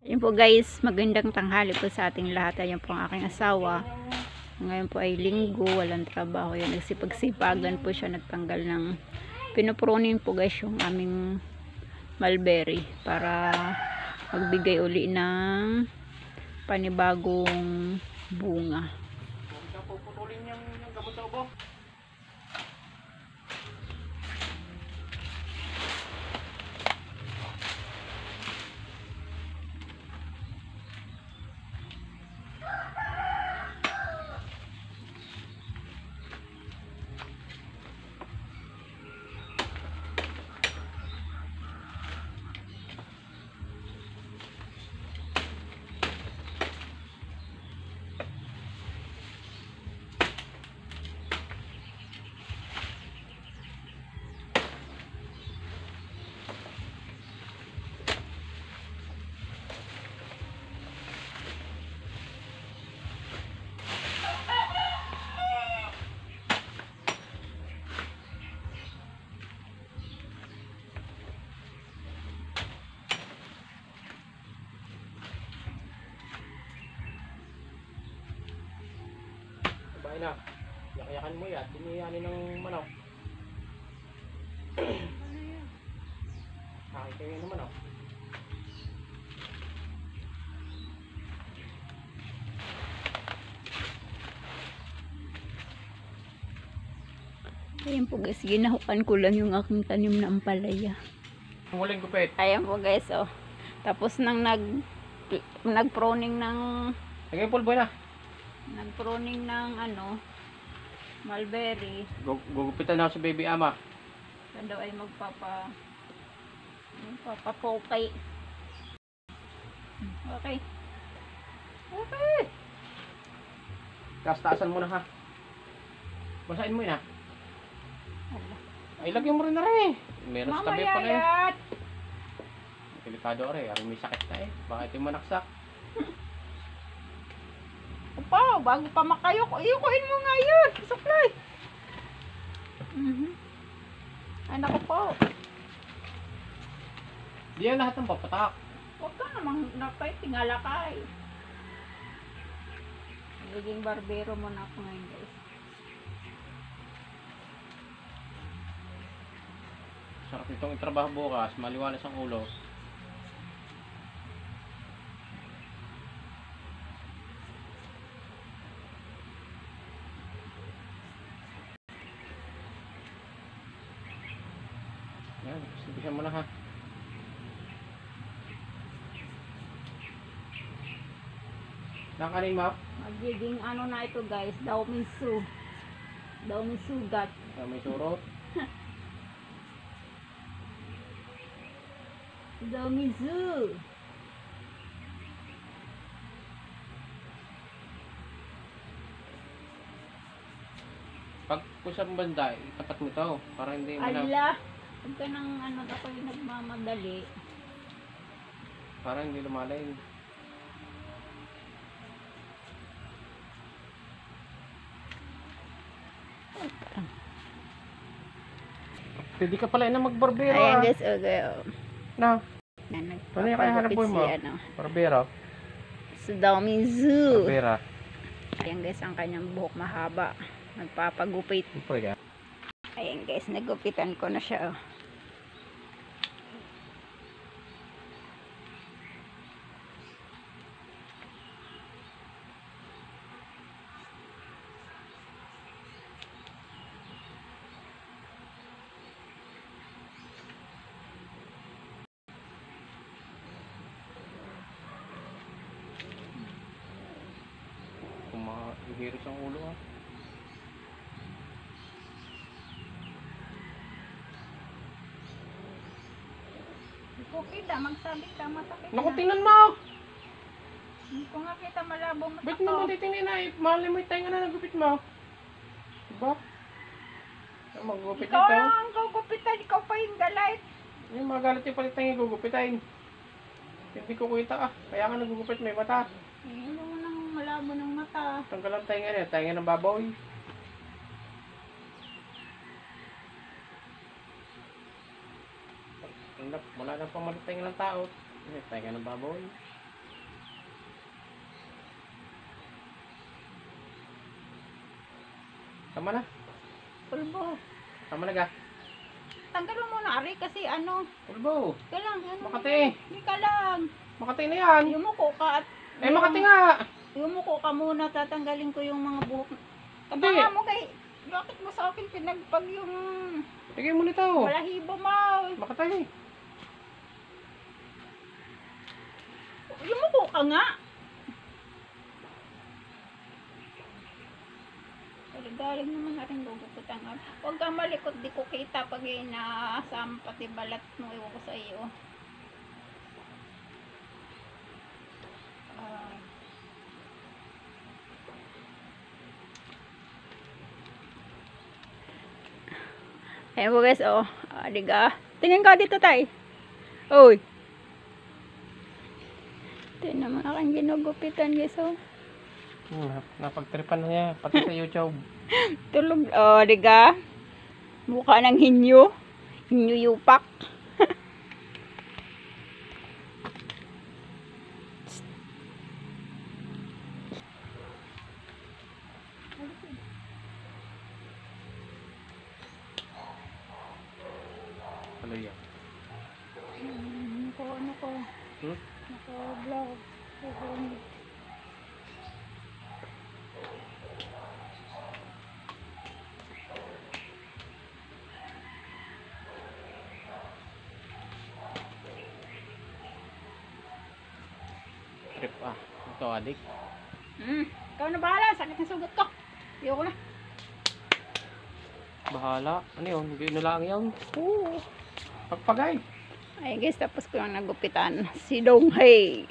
Ayun po guys, magandang tanghali po sa ating lahat. Ayun po ang aking asawa. Ngayon po ay linggo, walang trabaho. Yun, nagsipagsipagan po siya, nagtanggal ng pinuprunin po guys yung aming mulberry para magbigay uli ng panibagong bunga. Puputulin yung gamot sa ubo. Sabay na. Yakayakan mo yan. Tiniyanin ng manok. Akin kayo ng manok. Ayan po guys, ginahukan ko lang yung aking tanim na ampalaya. Ang huling gupit. Ayan po guys, oh. Tapos nang nag-pruning ng Lagay pulbo na. nag-pruning ng mulberry. Gugupitan na ako sa baby ama. Siya daw ay magpapapokay. Okay. Okay. Taasan mo na ha. Basahin mo yun ha. Ay, lagyan mo rin na rin. Meron sa tabi pa na eh. Mamayayat! Delikado rin. May sakit na eh. Bakit yung manaksak? Opo, bago pa makayok, iyukuin mo nga yun. Supply. Ay, naku po. Di yan lahat ng papatak. Huwag ka namang nakay, tingala ka eh. Nagiging barbero mo na ako ngayon guys. Sarap itong itrabaho bukas. Maliwalas ang ulo. Yan, simpisan mo na ha. Nakanin mo? Magiging na ito guys, daw misu. Daw misugat. May surot. Daw misu. Pag kusang banda, tapat mo to. Para hindi mo na... Ala! Huwag ka nang ako yung nagmamadali. Para hindi lumalay. Pwede ka pala na magbarbero. Ayan guys, okay. Na. Na, Ano yung kaya hanap nagpapagupit mo? Barbero. Si daw misu. Barbera. Ayan guys, ang kanyang buhok mahaba. Nagpapagupit. Pwede ka. Ayan guys, nagupitan ko na siya. Oh. Kumahiris ang ulo ha. Hindi ko kita, magsabi ka, masakit Naku, na. tingnan mo! Hindi ko nga kita malabong mata Ba't ko. naman titingnan na eh? Mahal mo yung tayo na nagupit mo. Diba? Magugupit Ikaw ito. lang ang gugupitan, ikaw pa yung galit. Yung mga galit yung palit tayo gugupitain. Hindi ko kita ah. Kaya nga nagugupit may mata. Ano mo nang malabo ng mata. Tanggalan tayo nga rin. Tayo nga ng babaw eh. Wala na pamalit tayo ng tao. Tayo nga ng babaw eh. Tama na. Pulbo. Tama na ga. Tanggal mo muna, Ari, kasi ano. Pulbo. Ka lang, ano. Makati. Hindi ka lang. Makati na yan. Yumuko ka at... Eh, Makati nga. Yumuko ka muna, tatanggalin ko yung mga buhok. Hindi. Tama mo kay... Bakit mo sa akin pinagpag yung... Tigay mo nito. Wala hibo mo. Makati. Yumuko ka nga. Galing naman natin guguputan. Huwag kang malikot, di ko kita pag inaasam pati balat mo. Iwan ko sa iyo. Ayan po guys, oh. Diga. Tingin ka dito, tay. Uy. Ito naman aking ginugupitan guys, oh. Napagtripan na niya. Pati sa YouTube. Tulog, oh, diga. Mukha ng hinyo. Hinyo yupak. Ano yan? Ano ko? Hmm? Naka-vlog. Trip ito adik. Ikaw na bahala. Sakit na sugat ko. Ayoko na. Bahala. Ano yun? Hindi na lang yun. Oo. Pagpagay. Ay guys, tapos ko lang nagupitan. Si Donghae.